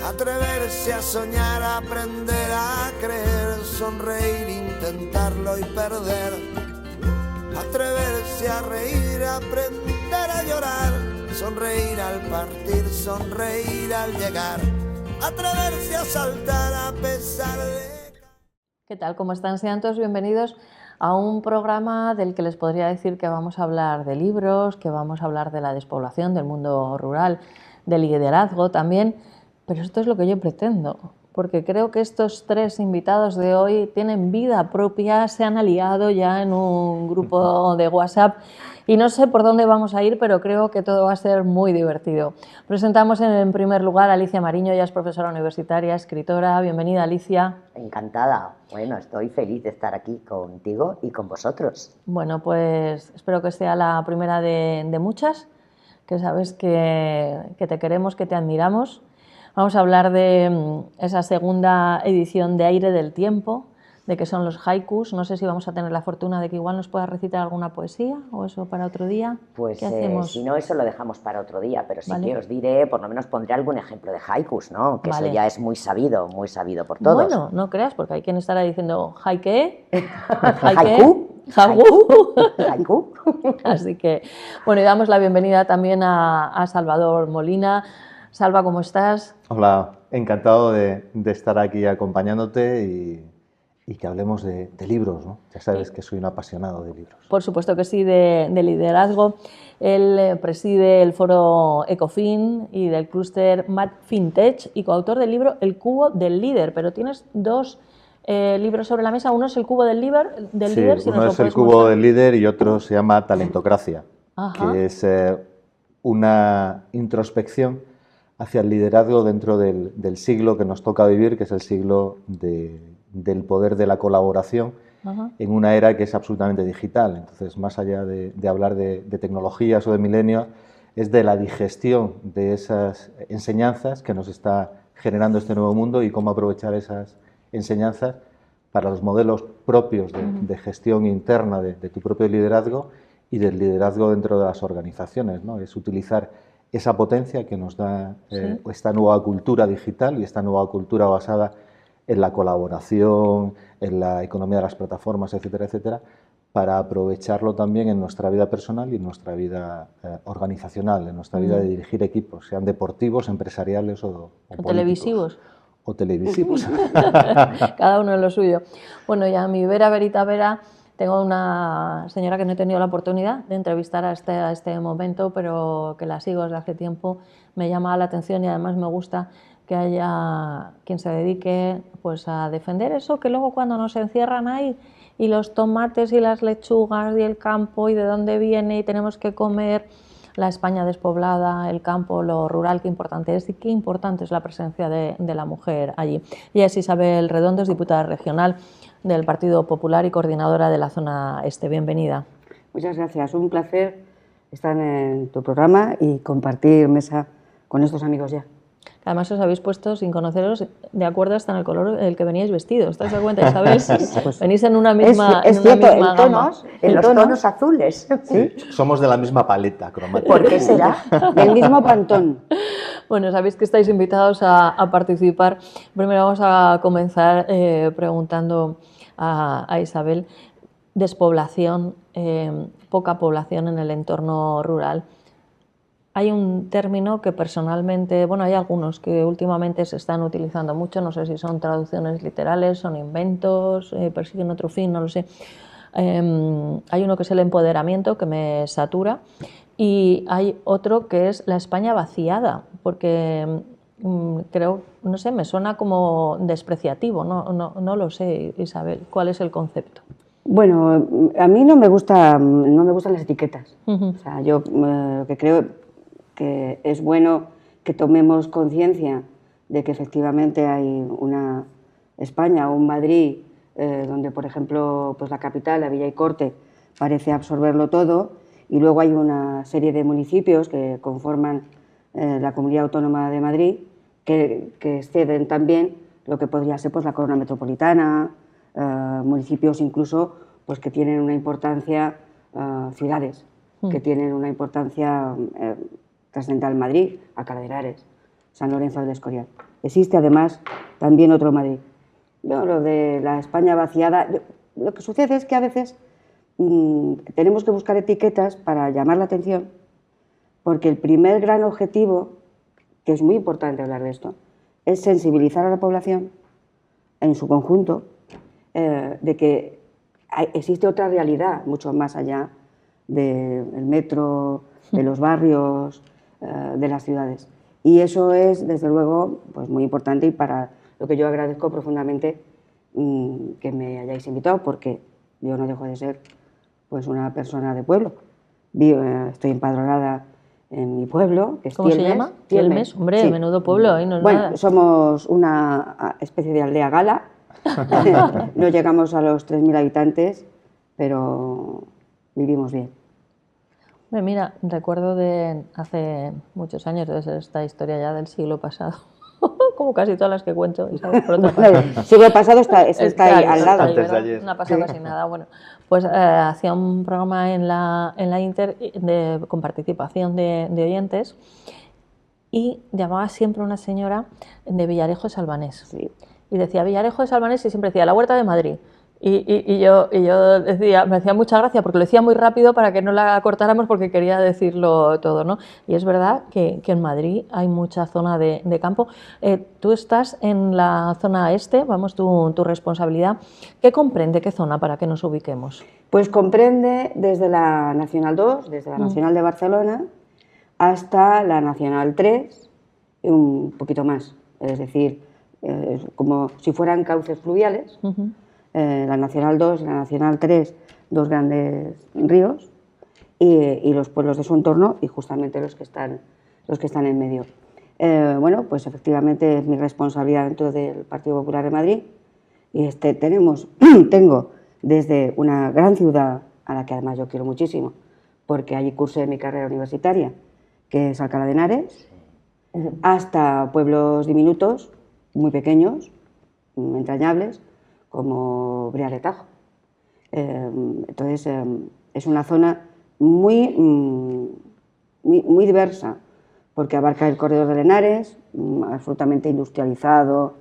Atreverse a soñar, aprender a creer, sonreír, intentarlo y perder. Atreverse a reír, aprender a llorar, sonreír al partir, sonreír al llegar. Atreverse a saltar a pesar de... ¿Qué tal? ¿Cómo están? Sean todos bienvenidos a un programa del que les podría decir que vamos a hablar de libros, que vamos a hablar de la despoblación, del mundo rural, del liderazgo también, pero esto es lo que yo pretendo, porque creo que estos tres invitados de hoy tienen vida propia, se han aliado ya en un grupo de WhatsApp y no sé por dónde vamos a ir, pero creo que todo va a ser muy divertido. Presentamos en primer lugar a Alicia Mariño, ella es profesora universitaria, escritora. Bienvenida, Alicia. Encantada. Bueno, estoy feliz de estar aquí contigo y con vosotros. Bueno, pues espero que sea la primera de muchas, que sabes que te queremos, que te admiramos. Vamos a hablar de esa segunda edición de Aire del Tiempo, de qué son los haikus. No sé si vamos a tener la fortuna de que igual nos pueda recitar alguna poesía o eso para otro día. Pues ¿qué hacemos? Si no, eso lo dejamos para otro día, pero sí Vale. que os diré, por lo menos pondré algún ejemplo de haikus, ¿no? Que Vale. eso ya es muy sabido por todos. Bueno, no creas, porque hay quien estará diciendo haike, Haiku. Así que, bueno, y damos la bienvenida también a Salvador Molina. Salva, ¿cómo estás? Hola, encantado de estar aquí acompañándote y que hablemos de libros, ¿no? Ya sabes que soy un apasionado de libros. Por supuesto que sí, de liderazgo. Él preside el foro Ecofin y del clúster Mad FinTech y coautor del libro El Cubo del Líder. Pero tienes dos libros sobre la mesa. Uno es El Cubo del Líder. Sí, uno es El Cubo del Líder y otro se llama Talentocracia, que es una introspección hacia el liderazgo dentro del siglo que nos toca vivir, que es el siglo del poder de la colaboración, en una era que es absolutamente digital. Entonces, más allá de hablar de tecnologías o de milenios, es de la digestión de esas enseñanzas que nos está generando este nuevo mundo y cómo aprovechar esas enseñanzas para los modelos propios de gestión interna de tu propio liderazgo y del liderazgo dentro de las organizaciones, ¿no? Es utilizar esa potencia que nos da esta nueva cultura digital y esta nueva cultura basada en la colaboración, en la economía de las plataformas, etcétera, etcétera, para aprovecharlo también en nuestra vida personal y en nuestra vida organizacional, en nuestra vida de dirigir equipos, sean deportivos, empresariales o televisivos. O televisivos. Cada uno en lo suyo. Bueno, y a mi vera, verita, vera, tengo una señora que no he tenido la oportunidad de entrevistar a este momento, pero que la sigo desde hace tiempo, me llama la atención y además me gusta que haya quien se dedique pues, a defender eso, que luego cuando nos encierran ahí y los tomates y las lechugas y el campo y de dónde viene y tenemos que comer, la España despoblada, el campo, lo rural, qué importante es y qué importante es la presencia de la mujer allí. Ella es Isabel Redondo, es diputada regional del Partido Popular y coordinadora de la zona este. Bienvenida. Muchas gracias, un placer estar en tu programa y compartir mesa con estos amigos ya. Además os habéis puesto, sin conoceros, de acuerdo hasta en el color en el que veníais vestidos. ¿Te das cuenta, Isabel? Pues venís en una misma es cierto, misma gama. En los tonos azules. ¿Sí? Somos de la misma paleta cromática. ¿Por qué será? Del mismo pantón. Bueno, sabéis que estáis invitados a participar. Primero vamos a comenzar preguntando a Isabel, despoblación, poca población en el entorno rural. Hay un término que personalmente, bueno, hay algunos que últimamente se están utilizando mucho, no sé si son traducciones literales, son inventos, persiguen otro fin, no lo sé. Hay uno que es el empoderamiento, que me satura, y hay otro que es la España vaciada, porque creo, no sé, me suena como despreciativo, no lo sé, Isabel, ¿cuál es el concepto? Bueno, a mí no me gustan las etiquetas. O sea, yo que creo que es bueno que tomemos conciencia de que efectivamente hay una España o un Madrid donde, por ejemplo, pues la capital, la Villa y Corte, parece absorberlo todo, y luego hay una serie de municipios que conforman la Comunidad Autónoma de Madrid que exceden también lo que podría ser pues, la corona metropolitana, municipios incluso pues, que tienen una importancia, ciudades, que tienen una importancia trascendental: Madrid, Alcalá de Henares, San Lorenzo del Escorial. existe además también otro Madrid. No, lo de la España vaciada, lo que sucede es que a veces tenemos que buscar etiquetas para llamar la atención, porque el primer gran objetivo, que es muy importante hablar de esto, es sensibilizar a la población en su conjunto de que existe otra realidad mucho más allá del metro, de los barrios, de las ciudades. Y eso es, desde luego, pues muy importante y para lo que yo agradezco profundamente que me hayáis invitado, porque yo no dejo de ser pues una persona de pueblo. Estoy empadronada en mi pueblo, que es ¿Cómo Tielmes. se llama? Tielmes, hombre, sí. Menudo pueblo, no es bueno, nada. somos una especie de aldea gala. No llegamos a los 3.000 habitantes, pero vivimos bien. Mira, recuerdo de hace muchos años, debe ser esta historia ya del siglo pasado, como casi todas las que cuento, ¿sabes? Por otra parte. El siglo pasado está ahí al lado. Antes de ayer. No ha pasado casi nada. Bueno, pues hacía un programa en la Inter con participación de oyentes y llamaba siempre una señora de Villarejo de Salvanés. Sí. Y decía Villarejo de Salvanés y siempre decía la Huerta de Madrid. Y yo decía, me hacía mucha gracia porque lo decía muy rápido para que no la cortáramos porque quería decirlo todo, ¿no? Y es verdad que en Madrid hay mucha zona de campo. Tú estás en la zona este, vamos, tu responsabilidad. ¿Qué comprende, qué zona para que nos ubiquemos? Pues comprende desde la Nacional 2, desde la Nacional de Barcelona, hasta la Nacional 3 y un poquito más. Es decir, como si fueran cauces fluviales. La Nacional 2 y la Nacional 3, dos grandes ríos, y los pueblos de su entorno y justamente los que están en medio. Bueno, pues efectivamente es mi responsabilidad dentro del Partido Popular de Madrid y tengo desde una gran ciudad a la que además yo quiero muchísimo, porque allí cursé mi carrera universitaria, que es Alcalá de Henares, hasta pueblos diminutos, muy pequeños, entrañables, como Brea de Tajo. Entonces, es una zona muy diversa, porque abarca el corredor de Henares, absolutamente industrializado,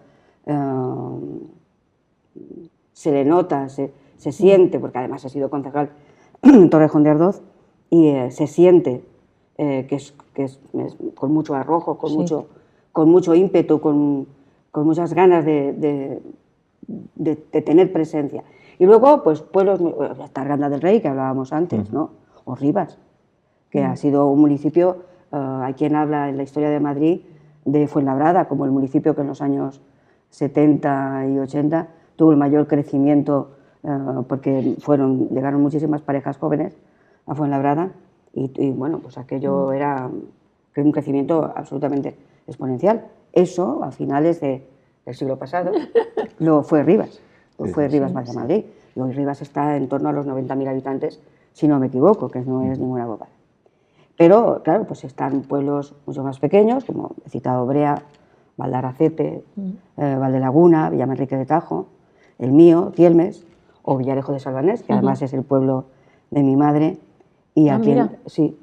se le nota, se siente, porque además he sido concejal en Torrejón de Ardoz, y se siente que es con mucho arrojo, con mucho ímpetu, con muchas ganas de tener presencia. Y luego, pues pueblos, hasta Arganda del Rey, que hablábamos antes, ¿no? O Rivas, que ha sido un municipio, hay quien habla en la historia de Madrid de Fuenlabrada, como el municipio que en los años 70 y 80 tuvo el mayor crecimiento, porque llegaron muchísimas parejas jóvenes a Fuenlabrada, y bueno, pues aquello era un crecimiento absolutamente exponencial. Eso, a finales del siglo pasado, lo fue Rivas, más de Madrid. Y hoy Rivas está en torno a los 90.000 habitantes, si no me equivoco, que no es ninguna bobada. Pero, claro, pues están pueblos mucho más pequeños, como he citado Brea, Valdaracete, Valdelaguna, Villamanrique de Tajo, el mío, Tielmes, o Villarejo de Salvanés, que además es el pueblo de mi madre. Y aquí, sí,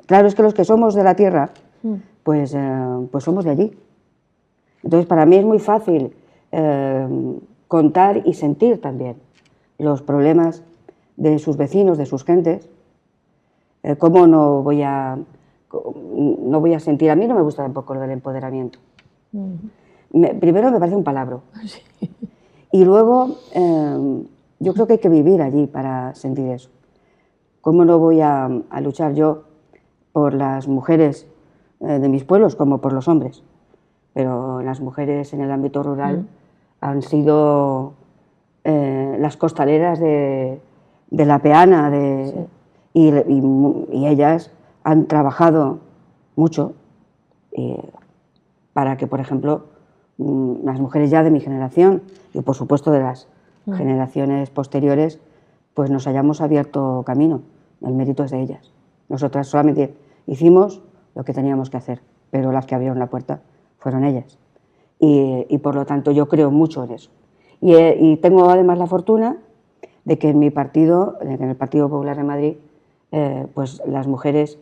claro, es que los que somos de la tierra, pues somos de allí. Entonces, para mí es muy fácil contar y sentir también los problemas de sus vecinos, de sus gentes. ¿Cómo no voy a sentir? A mí no me gusta tampoco lo del empoderamiento. Primero me parece un palabro. Sí. Y luego yo creo que hay que vivir allí para sentir eso. ¿Cómo no voy a luchar yo por las mujeres de mis pueblos como por los hombres? Pero las mujeres en el ámbito rural han sido las costaleras de la peana, y ellas han trabajado mucho para que, por ejemplo, las mujeres ya de mi generación y, por supuesto, de las generaciones posteriores, pues nos hayamos abierto camino. El mérito es de ellas. Nosotras solamente hicimos lo que teníamos que hacer, pero las que abrieron la puerta fueron ellas. Y por lo tanto yo creo mucho en eso. Y tengo además la fortuna de que en mi partido, en el Partido Popular de Madrid, pues las mujeres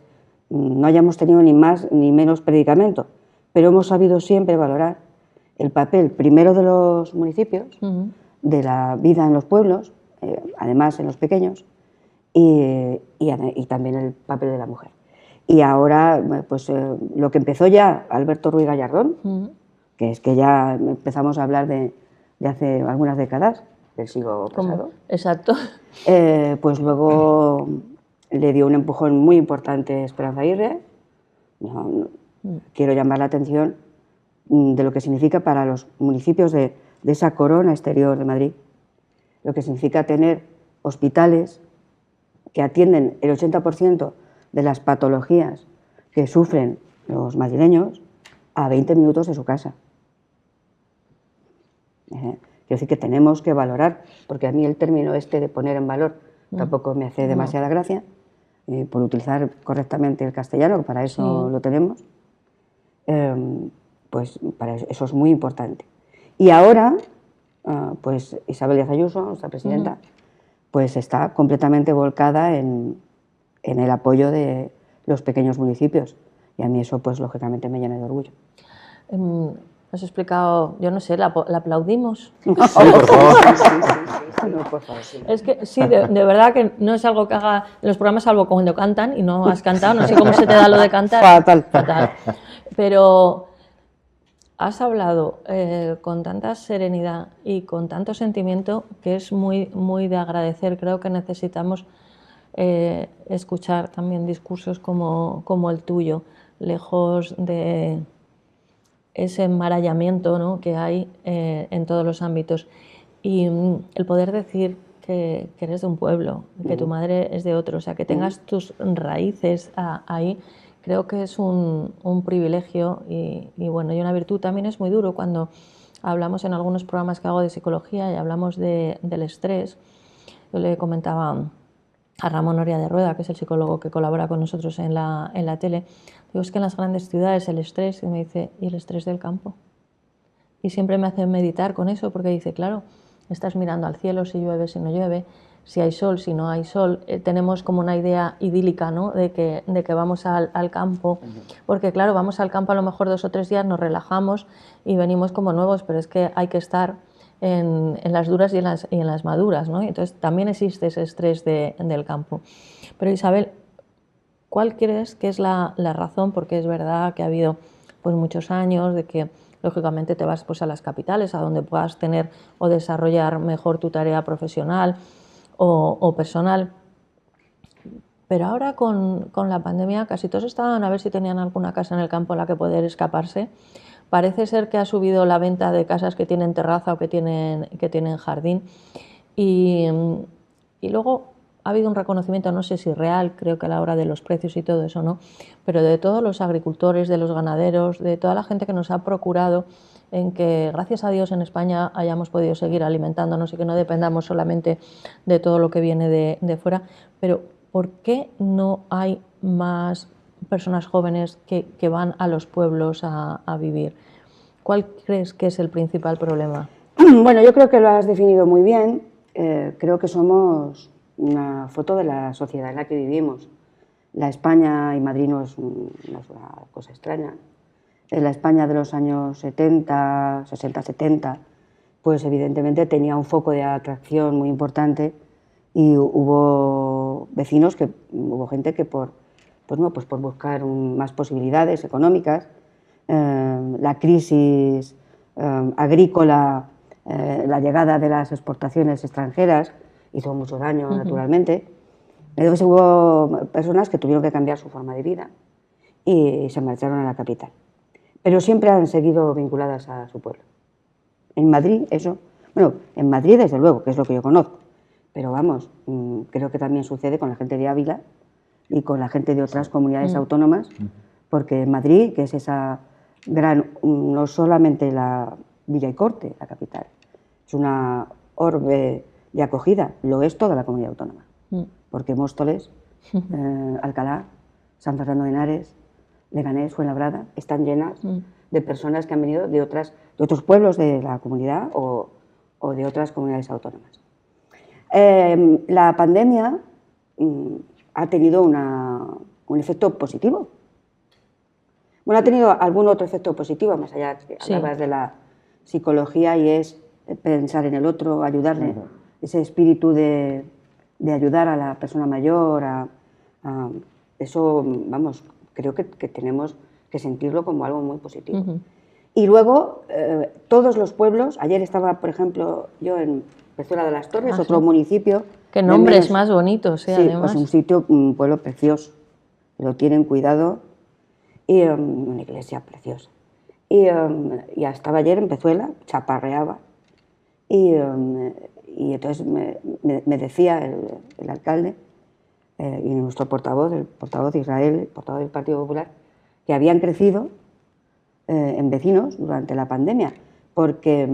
no hayamos tenido ni más ni menos predicamento, pero hemos sabido siempre valorar el papel primero de los municipios, de la vida en los pueblos, además en los pequeños, y también el papel de la mujer. Y ahora, pues lo que empezó ya Alberto Ruiz Gallardón, que es que ya empezamos a hablar de hace algunas décadas, del siglo pasado. Exacto. Pues luego le dio un empujón muy importante Esperanza Aguirre. Quiero llamar la atención de lo que significa para los municipios de esa corona exterior de Madrid, lo que significa tener hospitales que atienden el 80% de las patologías que sufren los madrileños a 20 minutos de su casa. Quiero decir que tenemos que valorar, porque a mí el término este de poner en valor tampoco me hace demasiada gracia, por utilizar correctamente el castellano, que para eso lo tenemos, pues para eso es muy importante. Y ahora, pues Isabel Díaz Ayuso, nuestra presidenta, pues está completamente volcada en el apoyo de los pequeños municipios, y a mí eso pues lógicamente me llena de orgullo. Has explicado, yo no sé, ¿la aplaudimos? Sí, por favor. Sí. Es que sí, de verdad que no es algo que haga en los programas, salvo cuando cantan y no has cantado, no sé cómo se te da lo de cantar. Fatal. Pero has hablado con tanta serenidad y con tanto sentimiento que es muy, muy de agradecer. Creo que necesitamos escuchar también discursos como el tuyo, lejos de ese enmarañamiento, ¿no?, que hay en todos los ámbitos. Y el poder decir que eres de un pueblo, que tu madre es de otro, o sea, que tengas tus raíces ahí, creo que es un privilegio y bueno, y una virtud. También es muy duro cuando hablamos en algunos programas que hago de psicología y hablamos del estrés. Yo le comentaba a Ramón Oria de Rueda, que es el psicólogo que colabora con nosotros en la tele, digo, es que en las grandes ciudades el estrés, y me dice, ¿y el estrés del campo? Y siempre me hace meditar con eso, porque dice, claro, estás mirando al cielo, si llueve, si no llueve, si hay sol, si no hay sol. Tenemos como una idea idílica, ¿no?, de que vamos al campo, porque claro, vamos al campo a lo mejor 2 o 3 días, nos relajamos y venimos como nuevos, pero es que hay que estar en las duras y en las maduras, ¿no? Entonces también existe ese estrés del campo. Pero Isabel, ¿cuál crees que es la razón? Porque es verdad que ha habido pues muchos años de que lógicamente te vas pues a las capitales, a donde puedas tener o desarrollar mejor tu tarea profesional o personal. Pero ahora con la pandemia casi todos estaban a ver si tenían alguna casa en el campo en la que poder escaparse. Parece ser que ha subido la venta de casas que tienen terraza o que tienen jardín. Y luego ha habido un reconocimiento, no sé si real, creo que a la hora de los precios y todo eso, ¿no?, pero de todos los agricultores, de los ganaderos, de toda la gente que nos ha procurado en que, gracias a Dios, en España hayamos podido seguir alimentándonos y que no dependamos solamente de todo lo que viene de fuera. Pero ¿por qué no hay más personas jóvenes que van a los pueblos a vivir? ¿Cuál crees que es el principal problema? Bueno, yo creo que lo has definido muy bien. Creo que somos una foto de la sociedad en la que vivimos. La España, y Madrid no es una cosa extraña, la España de los años 70, 60, 70, pues evidentemente tenía un foco de atracción muy importante y hubo vecinos, hubo gente que por buscar más posibilidades económicas, la crisis agrícola, la llegada de las exportaciones extranjeras hizo mucho daño, naturalmente. Entonces hubo personas que tuvieron que cambiar su forma de vida y se marcharon a la capital. Pero siempre han seguido vinculadas a su pueblo. En Madrid, en Madrid desde luego, que es lo que yo conozco, pero vamos, creo que también sucede con la gente de Ávila y con la gente de otras comunidades autónomas, porque en Madrid, que es esa gran, no solamente la Villa y Corte, la capital, es una orbe de acogida, lo es toda la comunidad autónoma, porque Móstoles, Alcalá, San Fernando de Henares, Leganés, Fuenlabrada, están llenas de personas que han venido de otros pueblos de la comunidad o de otras comunidades autónomas. La pandemia ha tenido un efecto positivo, Bueno, ha tenido algún otro efecto positivo, más allá de Sí. hablabas de la psicología, y es pensar en el otro, ayudarle, ese espíritu de ayudar a la persona mayor, eso, vamos, creo que tenemos que sentirlo como algo muy positivo. Y luego, todos los pueblos, ayer estaba, por ejemplo, yo en Pezuela de las Torres, otro municipio. Qué nombres más bonitos, sí, además. pues un sitio, un pueblo precioso, lo tienen cuidado, y una iglesia preciosa. Y estaba ayer en Pezuela, chaparreaba, y entonces me decía el alcalde y nuestro portavoz, el portavoz de Israel, el portavoz del Partido Popular, que habían crecido en vecinos durante la pandemia, porque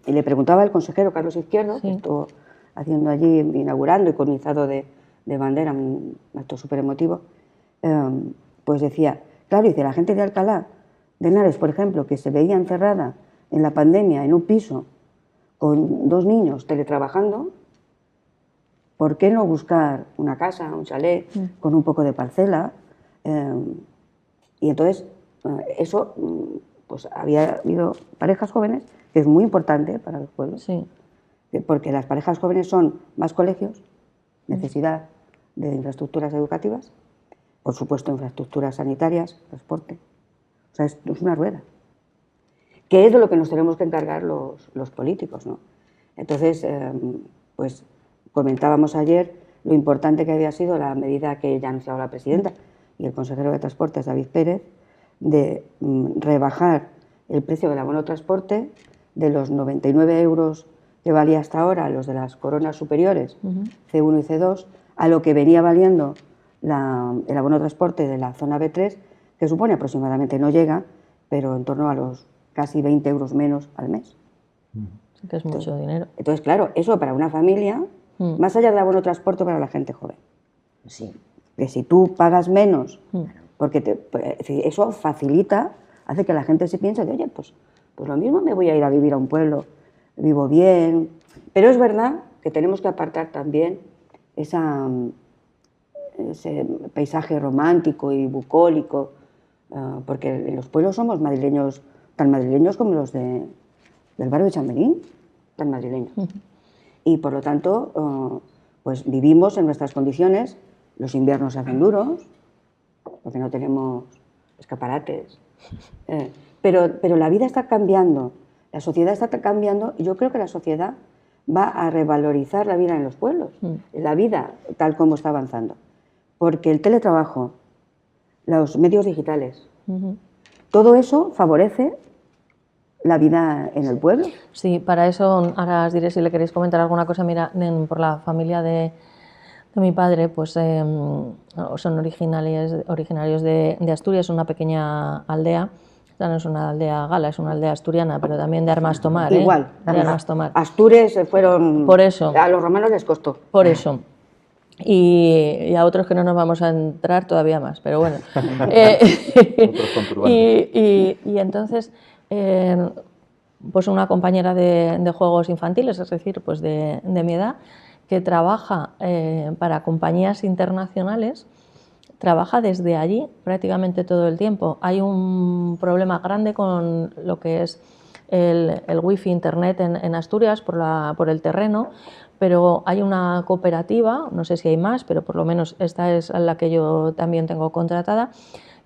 y le preguntaba al consejero Carlos Izquierdo, Sí. que estuvo haciendo allí, inaugurando y con un izado de bandera, un acto súper emotivo, pues decía, claro, dice, la gente de Alcalá de Henares, por ejemplo, que se veía encerrada en la pandemia en un piso con 2 niños teletrabajando, ¿por qué no buscar una casa, un chalet, con un poco de parcela? Y entonces, eso, pues había habido parejas jóvenes, que es muy importante para los pueblos, Sí. porque las parejas jóvenes son más colegios, necesidad de infraestructuras educativas, por supuesto infraestructuras sanitarias, transporte. O sea, es una rueda, que es de lo que nos tenemos que encargar los políticos, ¿no? Entonces, pues comentábamos ayer lo importante que había sido la medida que ya ha anunciado la presidenta y el consejero de Transportes, David Pérez, de rebajar el precio del abono transporte de los 99 euros que valía hasta ahora, los de las coronas superiores, C1 y C2, a lo que venía valiendo el abono transporte de la zona B3, que supone aproximadamente, no llega, pero en torno a los casi 20 euros menos al mes. Sí, que es mucho dinero. Entonces, claro, eso para una familia, más allá del abono transporte para la gente joven. Sí. Que si tú pagas menos, porque eso facilita, hace que la gente se piense de, oye, pues lo mismo me voy a ir a vivir a un pueblo, vivo bien. Pero es verdad que tenemos que apartar también ese paisaje romántico y bucólico, porque en los pueblos somos madrileños, tan madrileños como los del barrio de Chamberí, tan madrileños. Y por lo tanto, pues vivimos en nuestras condiciones, los inviernos se hacen duros, porque no tenemos escaparates, pero la vida está cambiando, la sociedad está cambiando, y yo creo que la sociedad va a revalorizar la vida en los pueblos, la vida tal como está avanzando, porque el teletrabajo, los medios digitales, todo eso favorece la vida en el pueblo. Sí, para eso, ahora os diré si le queréis comentar alguna cosa. Mira, por la familia de mi padre, pues son originarios de Asturias, una pequeña aldea. Esta no es una aldea gala, es una aldea asturiana, pero también de armas tomar. Igual, de armas tomar. Astures fueron... Por eso. A los romanos les costó. Por eso. Y a otros que no nos vamos a entrar todavía más, pero bueno. Y entonces, pues una compañera de juegos infantiles, es decir, pues de mi edad, que trabaja para compañías internacionales, trabaja desde allí prácticamente todo el tiempo. Hay un problema grande con lo que es el wifi, internet en Asturias por el terreno, pero hay una cooperativa, no sé si hay más, pero por lo menos esta es la que yo también tengo contratada,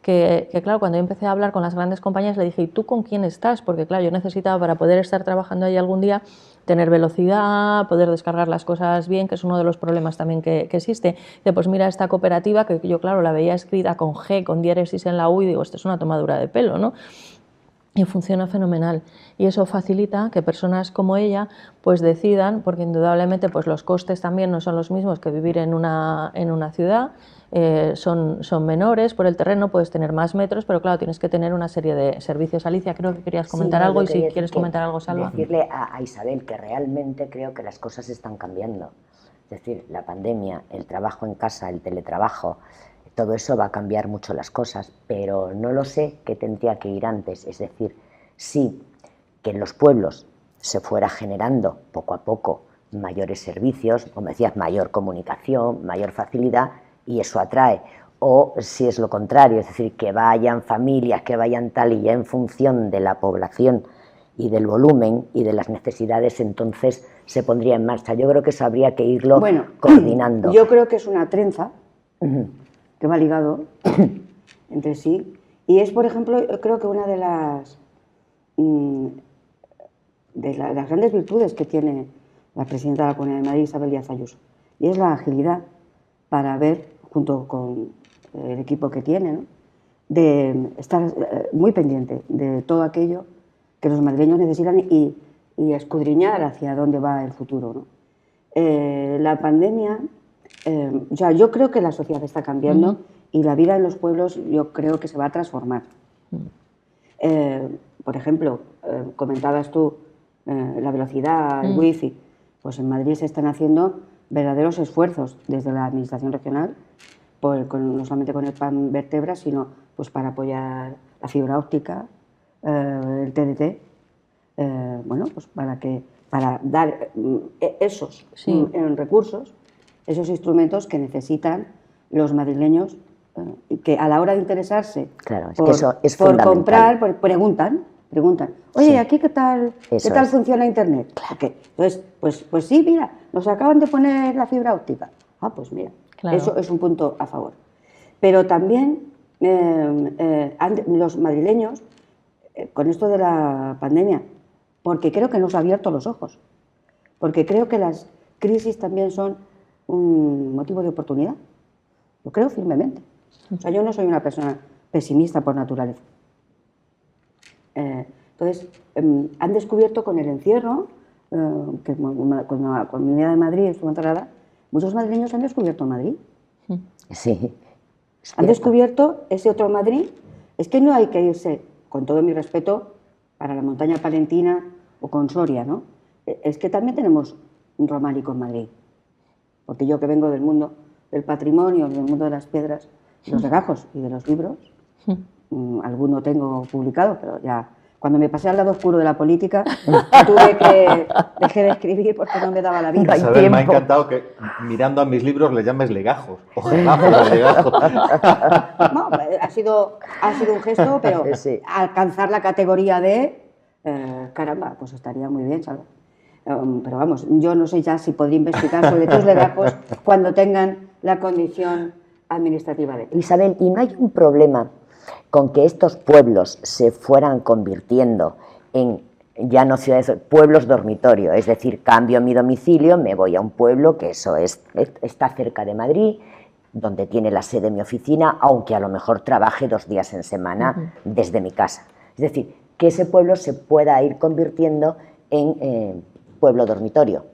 que claro, cuando yo empecé a hablar con las grandes compañías le dije, ¿y tú con quién estás? Porque claro, yo necesitaba para poder estar trabajando ahí algún día tener velocidad, poder descargar las cosas bien, que es uno de los problemas también que existe. Dice, pues mira esta cooperativa, que yo claro la veía escrita con G, con diéresis en la U, y digo, esto es una tomadura de pelo, ¿no? Y funciona fenomenal. Y eso facilita que personas como ella pues decidan, porque indudablemente pues los costes también no son los mismos que vivir en una ciudad, son menores por el terreno, puedes tener más metros, pero claro, tienes que tener una serie de servicios. Alicia, creo que querías comentar algo, y si quieres comentar algo, Salva. Decirle a Isabel que realmente creo que las cosas están cambiando. Es decir, la pandemia, el trabajo en casa, el teletrabajo, todo eso va a cambiar mucho las cosas, pero no lo sé qué tendría que ir antes. Es decir, sí que en los pueblos se fuera generando poco a poco mayores servicios, como decías, mayor comunicación, mayor facilidad, y eso atrae o si es lo contrario, es decir, que vayan familias, que vayan tal, y ya en función de la población y del volumen y de las necesidades, entonces se pondría en marcha. Yo creo que eso habría que irlo coordinando. Yo creo que es una trenza que va ligado entre sí, y es, por ejemplo, yo creo que una de las grandes virtudes que tiene la presidenta de la Comunidad de Madrid, Isabel Díaz Ayuso, y es la agilidad para ver, junto con el equipo que tiene, ¿no?, de estar muy pendiente de todo aquello que los madrileños necesitan y escudriñar hacia dónde va el futuro, ¿no? La pandemia, o sea, yo creo que la sociedad está cambiando y la vida en los pueblos yo creo que se va a transformar. Por ejemplo, comentabas tú la velocidad, el wifi, pues en Madrid se están haciendo verdaderos esfuerzos desde la administración regional, no solamente con el plan Vertebra, sino pues para apoyar la fibra óptica, el TDT, bueno, pues para dar esos recursos, esos instrumentos que necesitan los madrileños, que a la hora de interesarse por comprar, preguntan, oye, ¿aquí qué tal funciona Internet? Claro. Okay. Entonces, pues sí, mira, nos acaban de poner la fibra óptica. Ah, pues mira, eso es un punto a favor. Pero también los madrileños, con esto de la pandemia, porque creo que nos ha abierto los ojos, porque creo que las crisis también son un motivo de oportunidad. Lo creo firmemente. O sea, yo no soy una persona pesimista por naturaleza. Entonces, han descubierto con el encierro, que con la Comunidad de Madrid estuvo encerrada, muchos madrileños han descubierto Madrid. Sí. Han descubierto ese otro Madrid. Es que no hay que irse, con todo mi respeto, para la montaña palentina o con Soria, ¿no? Es que también tenemos un románico en Madrid. Porque yo, que vengo del mundo del patrimonio, del mundo de las piedras, de los legajos y de los libros, alguno tengo publicado, pero ya cuando me pasé al lado oscuro de la política dejé de escribir porque no me daba la vida. Isabel, me ha encantado que mirando a mis libros le llames legajos o legajos de legajos. No, ha sido un gesto, pero sí, alcanzar la categoría de caramba, pues estaría muy bien, ¿sabes? Pero vamos, yo no sé ya si podría investigar sobre tus legajos cuando tengan la condición administrativa de... Isabel, ¿y no hay un problema con que estos pueblos se fueran convirtiendo en, ya no ciudades, pueblos dormitorio? Es decir, cambio mi domicilio, me voy a un pueblo que está cerca de Madrid, donde tiene la sede de mi oficina, aunque a lo mejor trabaje 2 días en semana desde mi casa. Es decir, que ese pueblo se pueda ir convirtiendo en pueblo dormitorio.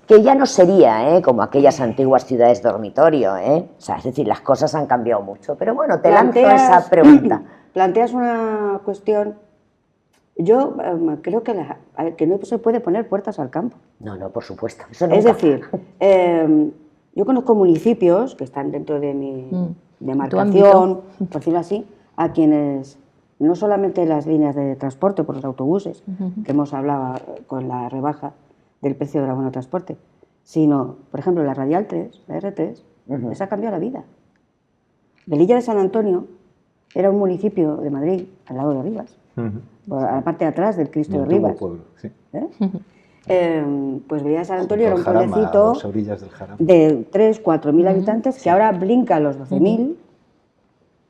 Que ya no sería como aquellas antiguas ciudades dormitorio, O sea, es decir, las cosas han cambiado mucho. Pero bueno, te lanzo esa pregunta. Planteas una cuestión. Yo creo que no se puede poner puertas al campo. No, por supuesto. Eso nunca. Es decir, yo conozco municipios que están dentro de mi demarcación, por decirlo así, a quienes no solamente las líneas de transporte por los autobuses, que hemos hablado con la rebaja del precio del abono de transporte, sino, por ejemplo, la Radial 3, la R3, les ha cambiado la vida. Velilla de San Antonio era un municipio de Madrid, al lado de Rivas, a la parte de atrás del Cristo de Rivas. Pueblo, sí. Pues Velilla de San Antonio era un pueblecito de 3.000-4.000 habitantes que ahora brinca a los 12.000.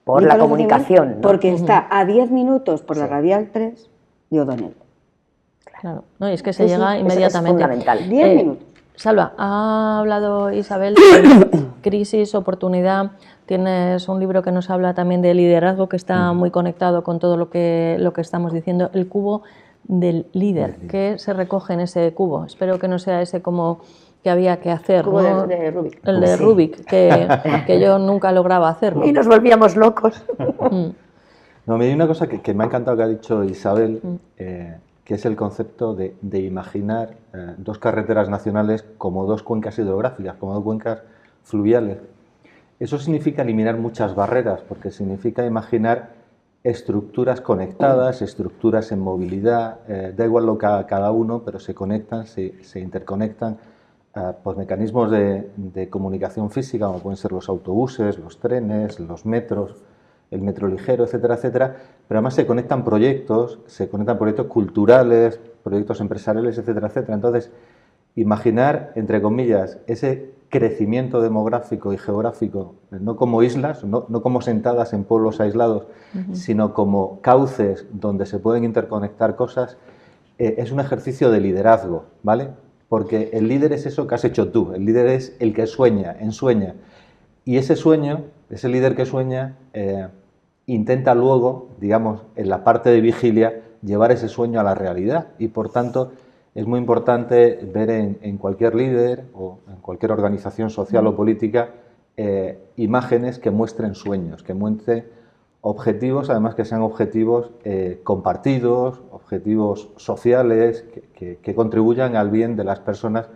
Por la comunicación, ¿no? Porque está a 10 minutos por la Radial 3 de O'Donnell. Claro, no, y es que se llega inmediatamente. Es fundamental. 10 minutos. Salva, ha hablado Isabel de crisis, oportunidad. Tienes un libro que nos habla también de liderazgo, que está muy conectado con todo lo que estamos diciendo. El cubo del líder. ¿Qué se recoge en ese cubo? Espero que no sea ese como que había que hacer, cubo ¿no? de Rubik. El de Rubik, que yo nunca lograba hacerlo. Y nos volvíamos locos. No, hay una cosa que me ha encantado que ha dicho Isabel, que es el concepto de imaginar 2 carreteras nacionales como 2 cuencas hidrográficas, como 2 cuencas fluviales. Eso significa eliminar muchas barreras, porque significa imaginar estructuras conectadas, estructuras en movilidad, da igual lo que haga cada uno, pero se conectan, se interconectan pues mecanismos de comunicación física, como pueden ser los autobuses, los trenes, los metros, el metro ligero, etcétera, etcétera, pero además se conectan proyectos culturales, proyectos empresariales, etcétera, etcétera. Entonces, imaginar, entre comillas, ese crecimiento demográfico y geográfico, no como islas, no como sentadas en pueblos aislados, sino como cauces donde se pueden interconectar cosas, es un ejercicio de liderazgo, ¿vale? Porque el líder es eso que has hecho tú, el líder es el que ensueña. Y ese sueño, ese líder que sueña, intenta luego, digamos, en la parte de vigilia, llevar ese sueño a la realidad. Y por tanto, es muy importante ver en cualquier líder o en cualquier organización social o política imágenes que muestren sueños, que muestren objetivos, además que sean objetivos compartidos, objetivos sociales, que contribuyan al bien de las personas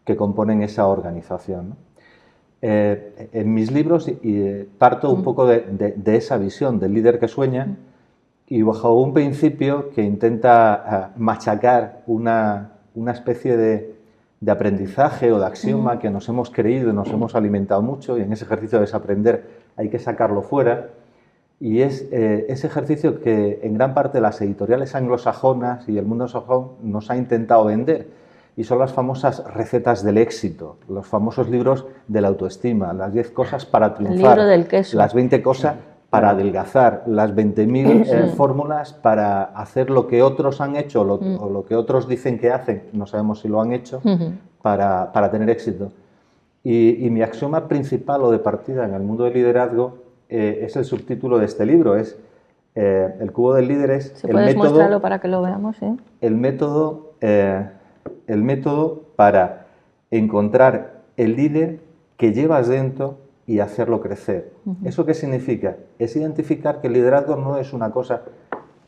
que componen esa organización, ¿no? En mis libros parto un poco de esa visión del líder que sueña y bajo un principio que intenta machacar una especie de aprendizaje o de axioma que nos hemos creído y nos hemos alimentado mucho, y en ese ejercicio de desaprender hay que sacarlo fuera. Y es ese ejercicio que en gran parte las editoriales anglosajonas y el mundo anglosajón nos ha intentado vender. Y son las famosas recetas del éxito, los famosos libros de la autoestima, las 10 cosas para triunfar, el libro del queso, las 20 cosas para adelgazar, las 20.000 fórmulas para hacer lo que otros han hecho o lo que otros dicen que hacen, no sabemos si lo han hecho, para tener éxito. Y mi axioma principal o de partida en el mundo del liderazgo es el subtítulo de este libro, es el cubo del líder es el método... mostrarlo para que lo veamos, ¿sí? El método para encontrar el líder que llevas dentro y hacerlo crecer. ¿Eso qué significa? Es identificar que el liderazgo no es una cosa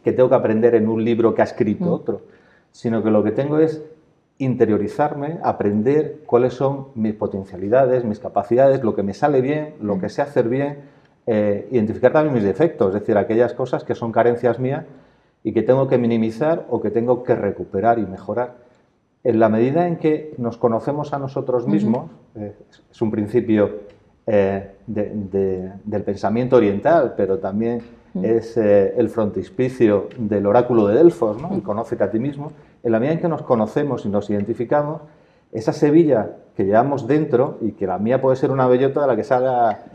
que tengo que aprender en un libro que ha escrito otro, sino que lo que tengo es interiorizarme, aprender cuáles son mis potencialidades, mis capacidades, lo que me sale bien, lo que sé hacer bien, identificar también mis defectos, es decir, aquellas cosas que son carencias mías y que tengo que minimizar o que tengo que recuperar y mejorar. En la medida en que nos conocemos a nosotros mismos, es un principio del pensamiento oriental, pero también es el frontispicio del oráculo de Delfos, ¿no? Y conócete a ti mismo. En la medida en que nos conocemos y nos identificamos, esa semilla que llevamos dentro, y que la mía puede ser una bellota de la que salga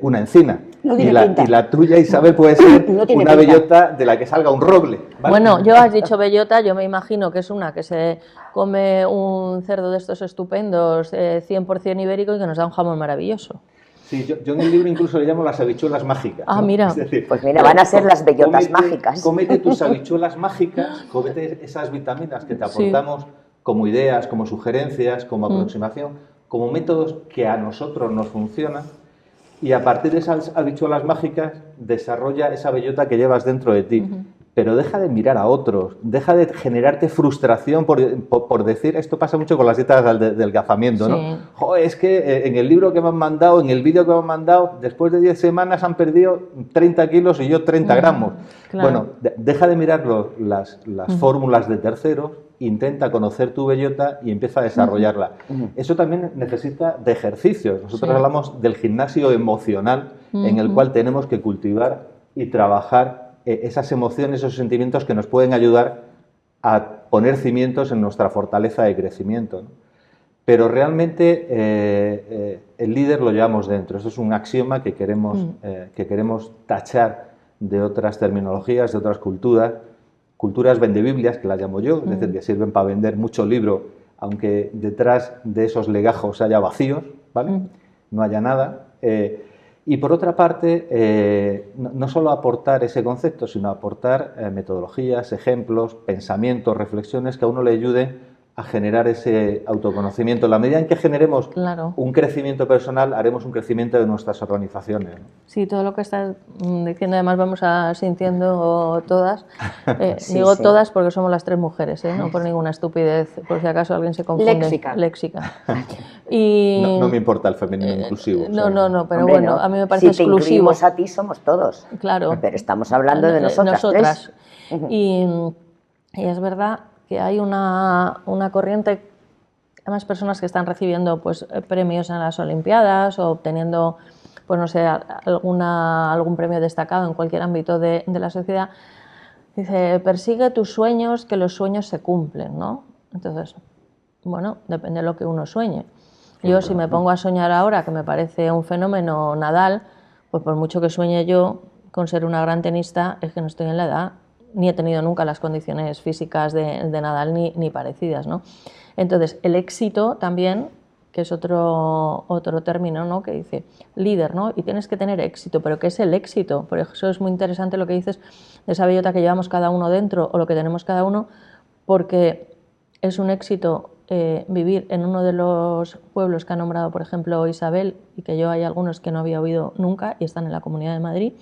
una encina, y la tuya, Isabel, puede ser una bellota de la que salga un roble, ¿vale? Bueno, yo has dicho bellota, yo me imagino que es una que se come un cerdo de estos estupendos, 100% ibérico, y que nos da un jamón maravilloso. Sí, yo en el libro incluso le llamo las habichuelas mágicas, ¿no? Ah, mira. Es decir, pues mira, van a ser las bellotas mágicas. Cómete tus habichuelas mágicas, cómete esas vitaminas que te aportamos como ideas, como sugerencias, como aproximación, como métodos que a nosotros nos funcionan, y a partir de esas habichuelas mágicas desarrolla esa bellota que llevas dentro de ti. Pero deja de mirar a otros, deja de generarte frustración por decir, esto pasa mucho con las dietas del adelgazamiento, ¿no? Joder, es que en el libro que me han mandado, en el vídeo que me han mandado, después de 10 semanas han perdido 30 kilos y yo 30 gramos. Claro. Bueno, deja de mirar las fórmulas de terceros, intenta conocer tu bellota y empieza a desarrollarla. Eso también necesita de ejercicios. Nosotros hablamos del gimnasio emocional, en el cual tenemos que cultivar y trabajar esas emociones, esos sentimientos que nos pueden ayudar a poner cimientos en nuestra fortaleza de crecimiento, ¿no? Pero realmente el líder lo llevamos dentro. Eso es un axioma que queremos tachar de otras terminologías, de otras culturas vendebiblias, que las llamo yo, es decir, que sirven para vender mucho libro, aunque detrás de esos legajos haya vacíos, ¿vale? No haya nada. Y por otra parte, no solo aportar ese concepto, sino aportar metodologías, ejemplos, pensamientos, reflexiones que a uno le ayuden a generar ese autoconocimiento. En la medida en que generemos un crecimiento personal, haremos un crecimiento de nuestras organizaciones, ¿no? Sí, todo lo que estás diciendo, además vamos sintiendo todas. Digo todas porque somos las 3 mujeres, no por ninguna estupidez, por si acaso alguien se confunde. Léxica. Y... No me importa el femenino inclusivo. No, pero hombre, bueno, a mí me parece exclusivo. Si te incluimos a ti, somos todos. Claro. Pero estamos hablando de nosotras. Y es verdad que hay una corriente además personas que están recibiendo pues, premios en las Olimpiadas o obteniendo, pues no sé, algún premio destacado en cualquier ámbito de la sociedad. Dice, persigue tus sueños, que los sueños se cumplen, ¿no? Entonces, bueno, depende de lo que uno sueñe. Yo si me pongo a soñar ahora, que me parece un fenómeno Nadal, pues por mucho que sueñe yo con ser una gran tenista, es que no estoy en la edad, ni he tenido nunca las condiciones físicas de Nadal ni parecidas, ¿no? Entonces, el éxito también, que es otro término, ¿no? Que dice líder, ¿no? Y tienes que tener éxito, pero ¿qué es el éxito? Por eso es muy interesante lo que dices de esa bellota que llevamos cada uno dentro o lo que tenemos cada uno, porque es un éxito vivir en uno de los pueblos que ha nombrado, por ejemplo, Isabel, y que yo hay algunos que no había oído nunca y están en la Comunidad de Madrid.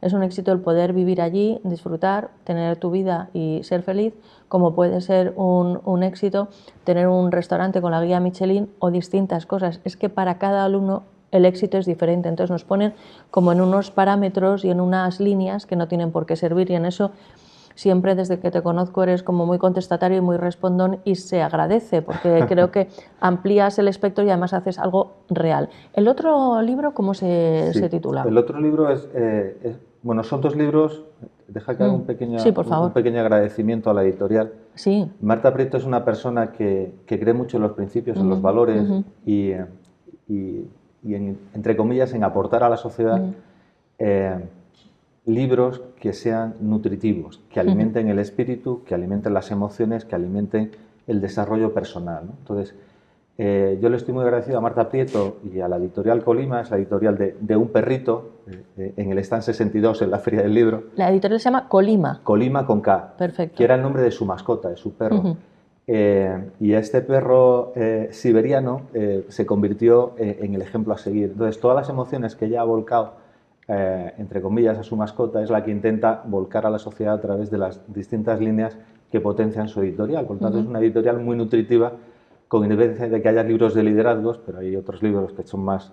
Es un éxito el poder vivir allí, disfrutar, tener tu vida y ser feliz, como puede ser un éxito tener un restaurante con la guía Michelin o distintas cosas. Es que para cada alumno el éxito es diferente, entonces nos ponen como en unos parámetros y en unas líneas que no tienen por qué servir, y en eso siempre desde que te conozco eres como muy contestatario y muy respondón, y se agradece porque creo que amplías el espectro y además haces algo real. ¿El otro libro cómo se titula? El otro libro bueno, son dos libros. Deja que haga un pequeño agradecimiento a la editorial. Sí. Marta Prieto es una persona que cree mucho en los principios, en los valores y entre comillas, en aportar a la sociedad libros que sean nutritivos, que alimenten el espíritu, que alimenten las emociones, que alimenten el desarrollo personal, ¿no? Entonces, yo le estoy muy agradecido a Marta Prieto y a la editorial Colima, es la editorial de Un Perrito, en el stand 62, en la Feria del Libro. La editorial se llama Colima. Colima con K. Perfecto. Que era el nombre de su mascota, de su perro. Y este perro siberiano se convirtió en el ejemplo a seguir. Entonces, todas las emociones que ella ha volcado, entre comillas, a su mascota, es la que intenta volcar a la sociedad a través de las distintas líneas que potencian su editorial. Por lo tanto, es una editorial muy nutritiva, con independencia de que haya libros de liderazgos, pero hay otros libros que son más,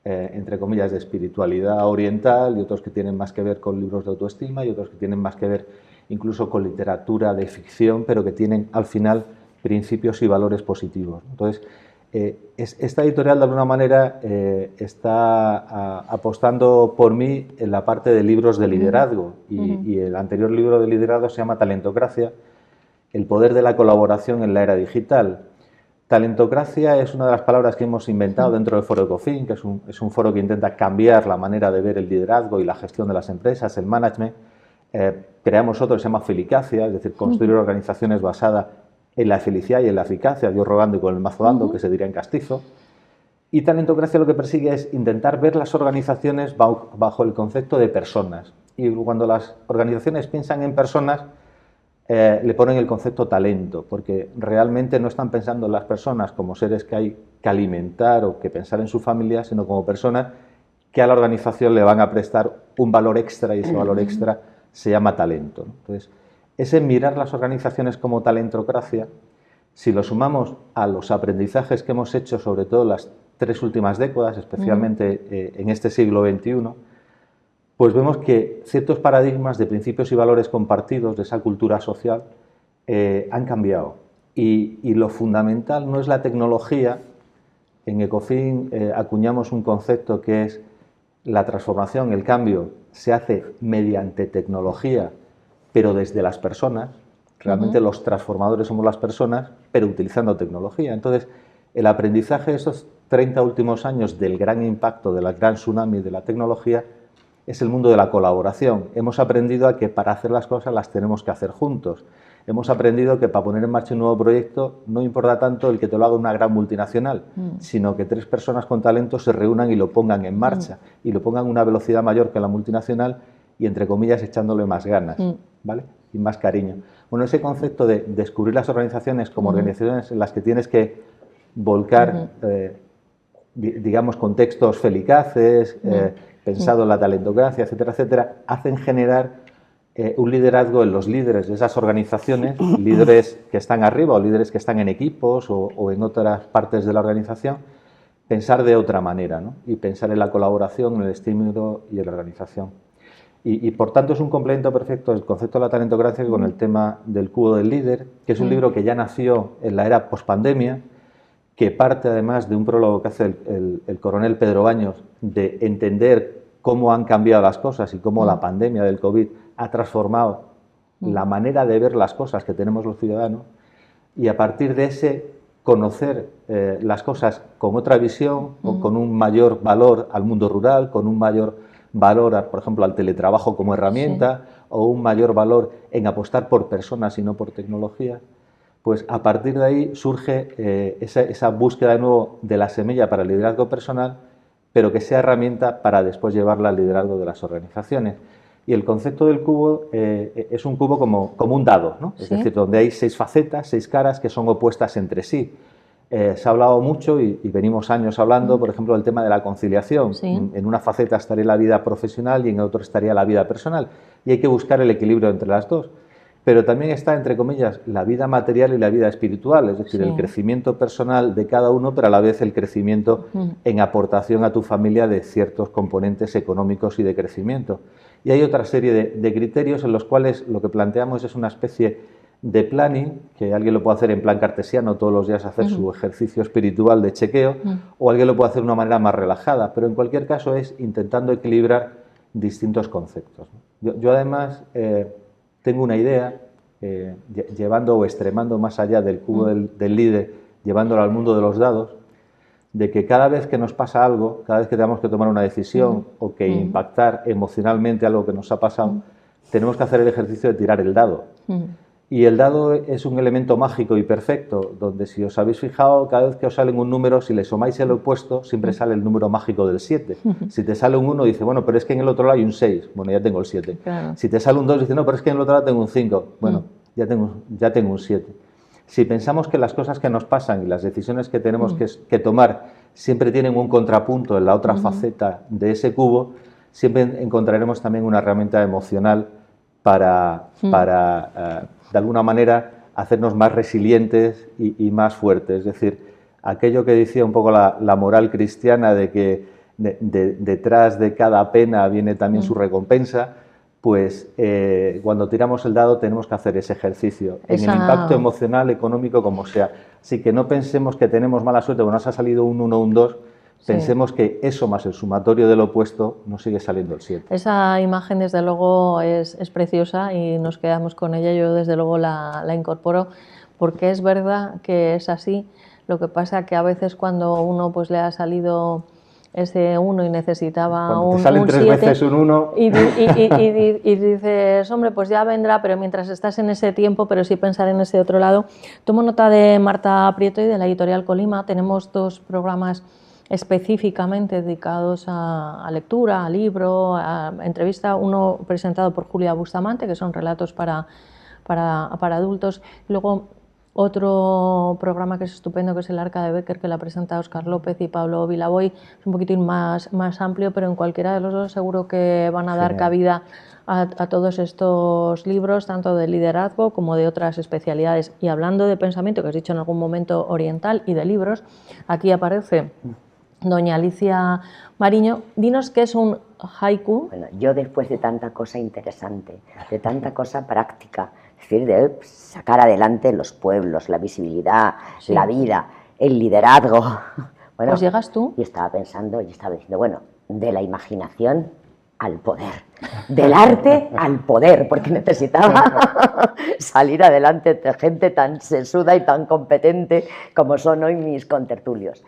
entre comillas, de espiritualidad oriental, y otros que tienen más que ver con libros de autoestima, y otros que tienen más que ver incluso con literatura de ficción, pero que tienen al final principios y valores positivos. Entonces, esta editorial de alguna manera está apostando por mí en la parte de libros de liderazgo, y el anterior libro de liderazgo se llama Talentocracia, el poder de la colaboración en la era digital. Talentocracia es una de las palabras que hemos inventado dentro del foro Ecofin, que es un foro que intenta cambiar la manera de ver el liderazgo y la gestión de las empresas, el management. Creamos otro que se llama Felicacia, es decir, construir organizaciones basadas en la felicidad y en la eficacia, Dios rogando y con el mazo dando, que se diría en castizo. Y Talentocracia lo que persigue es intentar ver las organizaciones bajo el concepto de personas. Y cuando las organizaciones piensan en personas, le ponen el concepto talento, porque realmente no están pensando en las personas como seres que hay que alimentar o que pensar en su familia, sino como personas que a la organización le van a prestar un valor extra, y ese valor extra se llama talento, ¿no? Entonces, ese mirar las organizaciones como talentocracia, si lo sumamos a los aprendizajes que hemos hecho, sobre todo las 3 últimas décadas, especialmente en este siglo XXI, pues vemos que ciertos paradigmas de principios y valores compartidos de esa cultura social han cambiado. Y lo fundamental no es la tecnología. En Ecofin acuñamos un concepto que es la transformación, el cambio, se hace mediante tecnología, pero desde las personas. Realmente los transformadores somos las personas, pero utilizando tecnología. Entonces, el aprendizaje de estos 30 últimos años del gran impacto, de la gran tsunami de la tecnología, es el mundo de la colaboración. Hemos aprendido a que para hacer las cosas las tenemos que hacer juntos. Hemos aprendido que para poner en marcha un nuevo proyecto no importa tanto el que te lo haga una gran multinacional, sino que 3 personas con talento se reúnan y lo pongan en marcha, y lo pongan a una velocidad mayor que la multinacional y, entre comillas, echándole más ganas, ¿vale? Y más cariño. Bueno, ese concepto de descubrir las organizaciones como organizaciones en las que tienes que volcar, digamos, contextos felicaces, pensado en la talentocracia, etcétera, etcétera, hacen generar un liderazgo en los líderes de esas organizaciones, líderes que están arriba o líderes que están en equipos o en otras partes de la organización, pensar de otra manera, ¿no? Y pensar en la colaboración, en el estímulo y en la organización. Y por tanto es un complemento perfecto el concepto de la talentocracia con el tema del cubo del líder, que es un libro que ya nació en la era pospandemia, que parte además de un prólogo que hace el coronel Pedro Baños, de entender cómo han cambiado las cosas y cómo la pandemia del COVID ha transformado la manera de ver las cosas que tenemos los ciudadanos, y a partir de ese conocer las cosas con otra visión, o con un mayor valor al mundo rural, con un mayor valor, por ejemplo, al teletrabajo como herramienta, o un mayor valor en apostar por personas y no por tecnología, pues a partir de ahí surge esa búsqueda de nuevo de la semilla para el liderazgo personal, pero que sea herramienta para después llevarla al liderazgo de las organizaciones. Y el concepto del cubo es un cubo como un dado, ¿no? Es decir, donde hay 6 facetas, 6 caras que son opuestas entre sí. Se ha hablado mucho y venimos años hablando, por ejemplo, del tema de la conciliación. En una faceta estaría la vida profesional y en otra estaría la vida personal. Y hay que buscar el equilibrio entre las dos. Pero también está, entre comillas, la vida material y la vida espiritual, es decir, el crecimiento personal de cada uno, pero a la vez el crecimiento en aportación a tu familia de ciertos componentes económicos y de crecimiento. Y hay otra serie de criterios en los cuales lo que planteamos es una especie de planning, que alguien lo puede hacer en plan cartesiano, todos los días hacer su ejercicio espiritual de chequeo, o alguien lo puede hacer de una manera más relajada, pero en cualquier caso es intentando equilibrar distintos conceptos. Yo además tengo una idea, llevando o extremando más allá del cubo del líder, llevándolo al mundo de los dados, de que cada vez que nos pasa algo, cada vez que tenemos que tomar una decisión o que impactar emocionalmente algo que nos ha pasado, tenemos que hacer el ejercicio de tirar el dado. Y el dado es un elemento mágico y perfecto, donde si os habéis fijado, cada vez que os sale un número, si le sumáis el opuesto, siempre sale el número mágico del 7. Si te sale un 1, dice, bueno, pero es que en el otro lado hay un 6, bueno, ya tengo el 7. Claro. Si te sale un 2, dice, no, pero es que en el otro lado tengo un 5, bueno, ya tengo un 7. Si pensamos que las cosas que nos pasan y las decisiones que tenemos que tomar siempre tienen un contrapunto en la otra faceta de ese cubo, siempre encontraremos también una herramienta emocional para de alguna manera, hacernos más resilientes y más fuertes. Es decir, aquello que decía un poco la moral cristiana de que detrás de cada pena viene también su recompensa, pues cuando tiramos el dado tenemos que hacer ese ejercicio, en el impacto emocional, económico, como sea. Así que no pensemos que tenemos mala suerte, cuando nos ha salido un 1 o un 2, pensemos que eso más el sumatorio del opuesto nos sigue saliendo el 7. Esa imagen desde luego es preciosa y nos quedamos con ella. Yo desde luego la incorporo porque es verdad que es así. Lo que pasa que a veces cuando uno pues le ha salido ese 1 y necesitaba cuando un 7. Te salen 3 veces un 1. Y dices, hombre, pues ya vendrá, pero mientras estás en ese tiempo, pero sí pensar en ese otro lado. Tomo nota de Marta Prieto y de la editorial Colima. Tenemos 2 programas específicamente dedicados a lectura, a libro, a entrevista, uno presentado por Julia Bustamante, que son relatos para adultos, luego otro programa que es estupendo, que es El Arca de Becker, que la presenta Óscar López y Pablo Vilaboy, es un poquitín más amplio, pero en cualquiera de los dos seguro que van a dar cabida a todos estos libros, tanto de liderazgo como de otras especialidades. Y hablando de pensamiento, que has dicho en algún momento oriental, y de libros, aquí aparece doña Alicia Mariño. Dinos qué es un haiku. Bueno, yo después de tanta cosa interesante, de tanta cosa práctica, es decir, de sacar adelante los pueblos, la visibilidad, la vida, el liderazgo. Bueno, pues llegas tú. Y estaba pensando, y estaba diciendo, bueno, de la imaginación al poder, del arte al poder, porque necesitaba salir adelante de gente tan sesuda y tan competente como son hoy mis contertulios.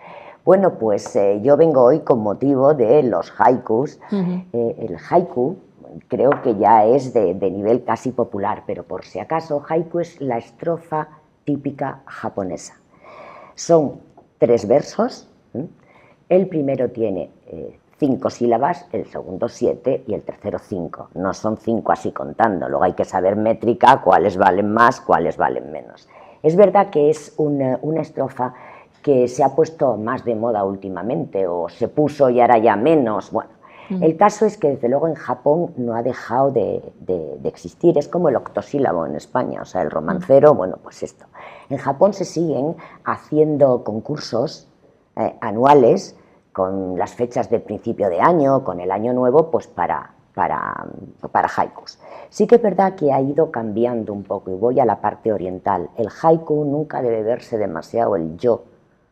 Bueno, pues yo vengo hoy con motivo de los haikus. El haiku creo que ya es de nivel casi popular, pero por si acaso, haiku es la estrofa típica japonesa. Son 3 versos. El primero tiene 5 sílabas, el segundo 7 y el tercero 5. No son 5 así contando, luego hay que saber métrica, cuáles valen más, cuáles valen menos. Es verdad que es una estrofa que se ha puesto más de moda últimamente, o se puso y ahora ya menos. Bueno, el caso es que desde luego en Japón no ha dejado de existir. Es como el octosílabo en España, o sea, el romancero, bueno, pues esto. En Japón se siguen haciendo concursos anuales con las fechas de principio de año, con el año nuevo, pues para haikus. Sí que es verdad que ha ido cambiando un poco, y voy a la parte oriental. El haiku nunca debe verse demasiado el yo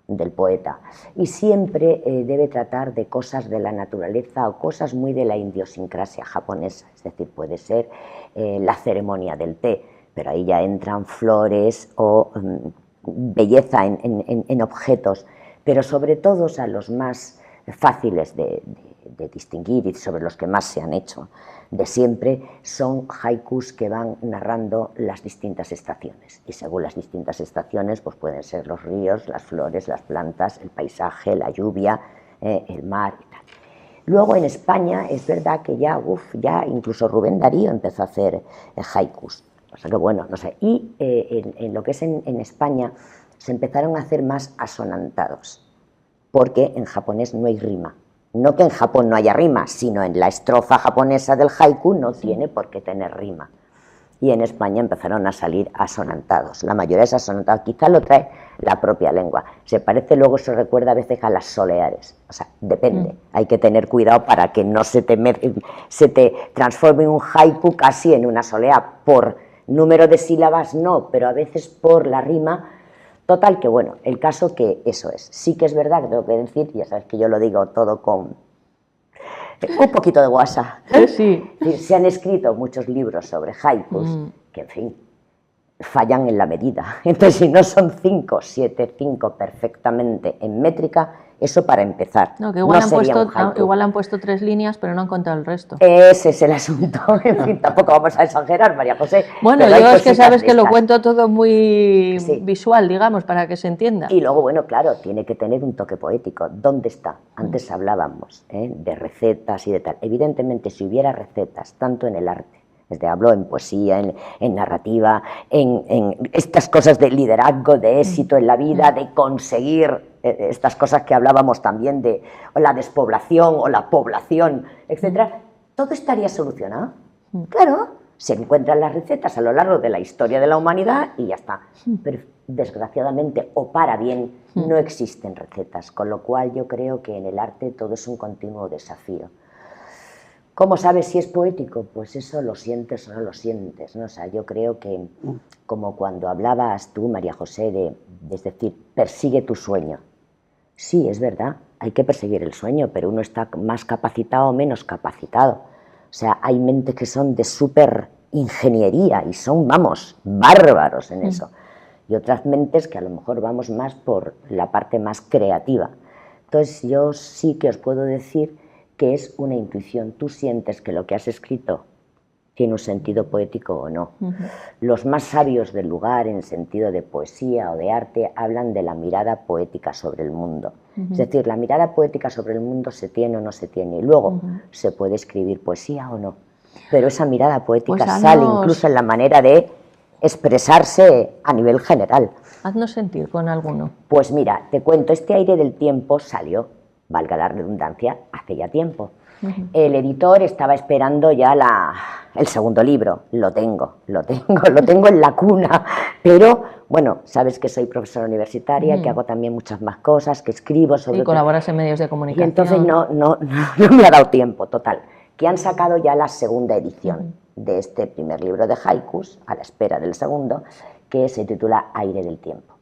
del poeta, y siempre debe tratar de cosas de la naturaleza o cosas muy de la idiosincrasia japonesa, es decir, puede ser la ceremonia del té, pero ahí ya entran flores o belleza en objetos, pero sobre todo, o sea, los más fáciles de distinguir y sobre los que más se han hecho de siempre son haikus que van narrando las distintas estaciones, y según las distintas estaciones pues pueden ser los ríos, las flores, las plantas, el paisaje, la lluvia, el mar y tal. Luego en España es verdad que ya incluso Rubén Darío empezó a hacer haikus, o sea que bueno, no sé, y en lo que es en España se empezaron a hacer más asonantados, porque en japonés no hay rima. No que en Japón no haya rima, sino en la estrofa japonesa del haiku no tiene por qué tener rima. Y en España empezaron a salir asonantados. La mayoría es asonantado, quizá lo trae la propia lengua. Se parece, luego se recuerda a veces a las soleares. O sea, depende. Hay que tener cuidado para que no se te transforme un haiku casi en una solea. Por número de sílabas no, pero a veces por la rima. Total que bueno, el caso que eso es. Sí que es verdad que tengo que decir, ya sabes que yo lo digo todo con un poquito de guasa. Sí. Se han escrito muchos libros sobre haikus que, en fin, fallan en la medida. Entonces, si no son 5, 7, 5 perfectamente en métrica, eso para empezar. No, que igual, igual han puesto 3 líneas, pero no han contado el resto. Ese es el asunto. En fin, tampoco vamos a exagerar, María José. Bueno, yo es que sabes que lo cuento todo muy visual, digamos, para que se entienda. Y luego, bueno, claro, tiene que tener un toque poético. ¿Dónde está? Antes hablábamos de recetas y de tal. Evidentemente, si hubiera recetas, tanto en el arte, hablo en poesía, en narrativa, en estas cosas de liderazgo, de éxito en la vida, de conseguir estas cosas que hablábamos también de la despoblación o la población, etcétera, todo estaría solucionado. Claro, se encuentran las recetas a lo largo de la historia de la humanidad y ya está. Pero desgraciadamente, o para bien, no existen recetas, con lo cual yo creo que en el arte todo es un continuo desafío. ¿Cómo sabes si es poético? Pues eso lo sientes o no lo sientes, ¿no? O sea, yo creo que, como cuando hablabas tú, María José, es decir, persigue tu sueño. Sí, es verdad, hay que perseguir el sueño, pero uno está más capacitado o menos capacitado. O sea, hay mentes que son de súper ingeniería y son, vamos, bárbaros en eso. Y otras mentes que a lo mejor vamos más por la parte más creativa. Entonces, yo sí que os puedo decir que es una intuición. Tú sientes que lo que has escrito tiene un sentido poético o no. Los más sabios del lugar, en sentido de poesía o de arte, hablan de la mirada poética sobre el mundo. Es decir, la mirada poética sobre el mundo se tiene o no se tiene. Y luego se puede escribir poesía o no. Pero esa mirada poética sale incluso en la manera de expresarse a nivel general. Haznos sentir con alguno. Pues mira, te cuento, este Aire del tiempo salió, valga la redundancia, hace ya tiempo. El editor estaba esperando ya el segundo libro. Lo tengo en la cuna. Pero, bueno, sabes que soy profesora universitaria, que hago también muchas más cosas, que escribo sobre... Y colaboras en medios de comunicación. Y entonces no me ha dado tiempo, total. Que han sacado ya la segunda edición de este primer libro de haikus, a la espera del segundo, que se titula Aire del tiempo.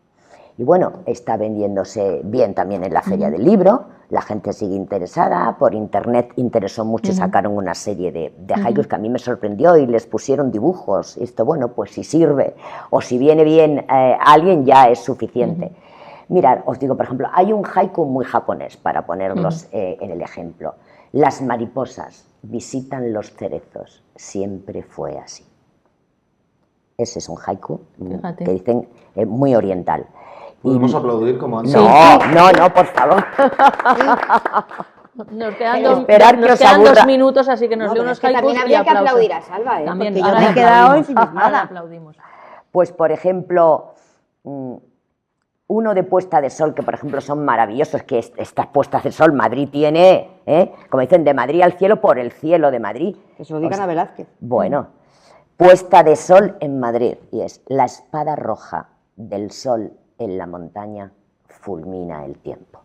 Y bueno, está vendiéndose bien también en la Feria del Libro, la gente sigue interesada, por internet interesó mucho y sacaron una serie de haikus que a mí me sorprendió y les pusieron dibujos. Y esto, bueno, pues si sirve o si viene bien a alguien ya es suficiente. Mirad, os digo, por ejemplo, hay un haiku muy japonés, para ponerlos en el ejemplo. Las mariposas visitan los cerezos, siempre fue así. Ese es un haiku que dicen muy oriental. ¿Podemos aplaudir como antes? No, por favor. Nos quedan 2 minutos, así que nos lee unos haikus también había que aplaudir a Salva, También, porque yo me he quedado hoy sin nada. Aplaudimos. Pues, por ejemplo, uno de puesta de sol, que por ejemplo son maravillosos, que estas puestas de sol, Madrid tiene, como dicen, de Madrid al cielo por el cielo de Madrid. Que se lo digan a Velázquez. Bueno, puesta de sol en Madrid, y es la espada roja del sol en la montaña fulmina el tiempo.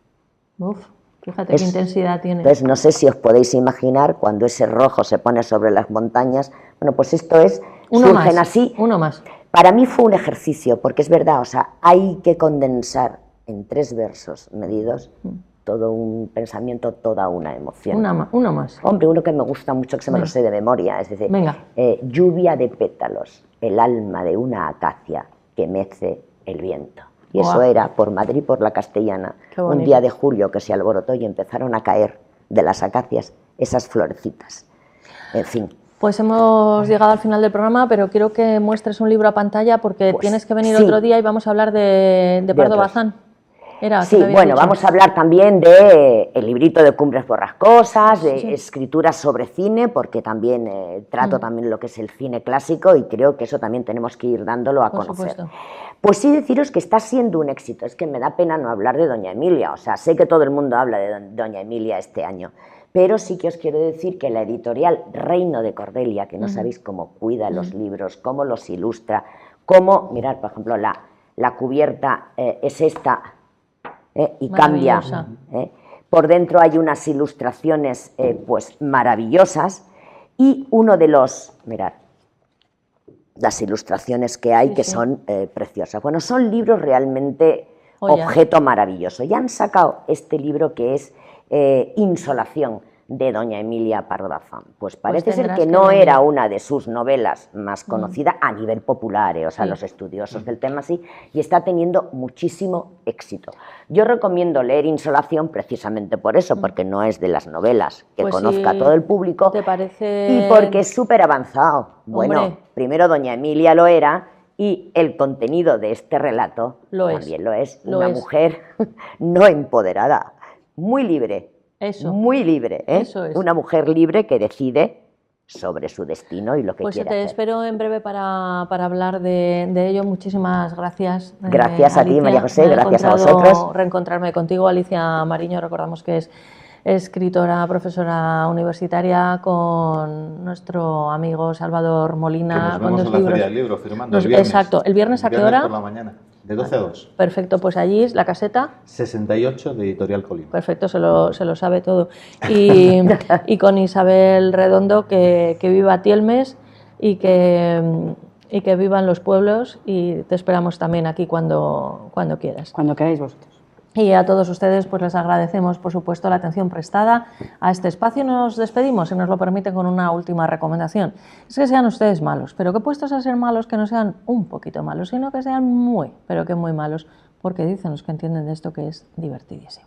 Uf, fíjate qué intensidad tiene. Entonces, no sé si os podéis imaginar cuando ese rojo se pone sobre las montañas. Bueno, pues esto es, surgen así. Uno más. Para mí fue un ejercicio, porque es verdad, o sea, hay que condensar en 3 versos medidos, todo un pensamiento, toda una emoción. Uno más. Hombre, uno que me gusta mucho, que se me lo sé de memoria, es decir, lluvia de pétalos, el alma de una acacia que mece el viento. Y eso era por Madrid, por la Castellana, un día de julio que se alborotó y empezaron a caer de las acacias esas florecitas. En fin. Pues hemos llegado al final del programa, pero quiero que muestres un libro a pantalla porque tienes que venir otro día y vamos a hablar de Pardo Bazán. Sí, bueno, vamos a hablar también de el librito de Cumbres Borrascosas, de escrituras sobre cine, porque también trato también lo que es el cine clásico y creo que eso también tenemos que ir dándolo a conocer. Supuesto. Pues sí, deciros que está siendo un éxito. Es que me da pena no hablar de Doña Emilia. O sea, sé que todo el mundo habla de Doña Emilia este año, pero sí que os quiero decir que la editorial Reino de Cordelia, que no sabéis cómo cuida los libros, cómo los ilustra, cómo, mirad, por ejemplo, la cubierta es esta, y cambia. Por dentro hay unas ilustraciones pues maravillosas y uno de los, mirad, las ilustraciones que hay que son preciosas. Bueno, son libros realmente objeto maravilloso. Y han sacado este libro que es Insolación, de Doña Emilia Pardo Bazán. Pues parece ser que no era una de sus novelas más conocidas a nivel popular, o sea, los estudiosos del tema sí, y está teniendo muchísimo éxito. Yo recomiendo leer Insolación precisamente por eso, porque no es de las novelas que conozca todo el público, ¿te parece? Y porque es súper avanzado. Bueno, primero Doña Emilia lo era, y el contenido de este relato también lo es. Una mujer no empoderada, muy libre. Muy libre, Eso es. Una mujer libre que decide sobre su destino y lo que quiere hacer. Pues te espero en breve para hablar de ello. Muchísimas gracias. Gracias a Alicia. ti, María José, gracias a vosotros. Reencontrarme contigo. Alicia Mariño, recordamos que es escritora, profesora universitaria, con nuestro amigo Salvador Molina. Que nos vemos en la Feria del Libro firmando el viernes. Exacto. ¿El viernes a qué hora? Por la mañana. De 12 a 2. Perfecto, pues allí es la caseta 68 de Editorial Colima. Perfecto, se lo sabe todo. Y con Isabel Redondo, que viva Tielmes y que vivan los pueblos, y te esperamos también aquí cuando quieras. Cuando queráis vosotros. Y a todos ustedes pues les agradecemos, por supuesto, la atención prestada a este espacio. Nos despedimos, si nos lo permiten, con una última recomendación. Es que sean ustedes malos, pero que puestos a ser malos, que no sean un poquito malos, sino que sean muy, pero que muy malos, porque dicen los que entienden de esto que es divertidísimo.